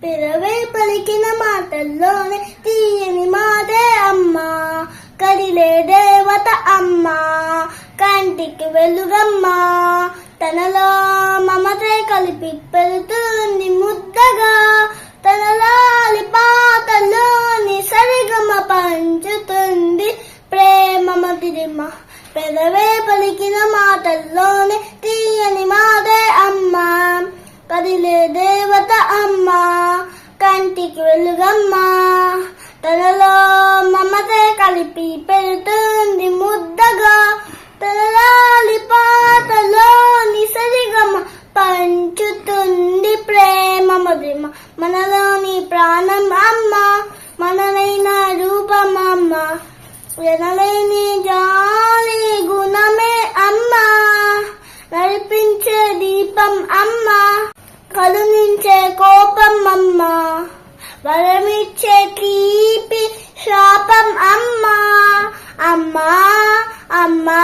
పెదవే పలికిన మాటల్లోనే తీయని మాటే అమ్మా, కదిలే దేవత అమ్మా, కంటికి వెలుగమ్మా, తనలో మమతే కలిపి పెడుతుంది ముద్దగా, తన లాలి పాటలోని సరిగమ పంచుతుంది ప్రేమ మధురిమ. పెదవే పలికిన మాటల్లోనే తీయని మాటే అమ్మా, కదిలే దేవత అమ్మా, కంటికి వెలుగమ్మా, తనలో మమతే కలిపి పెడుతుంది ముద్దగా, తన లాలి పాటలోని సరిగమ పంచుతుంది ప్రేమ మధురిమ. మనలోని ప్రాణం అమ్మ, మనలైన రూపం అమ్మ, ఎనలేని జాలి గుణమే అమ్మ, నడిపించే దీపం అమ్మ, కరుణించే కోపం అమ్మ, వరమిచ్చే తీపి శాపం అమ్మ. అమ్మా అమ్మా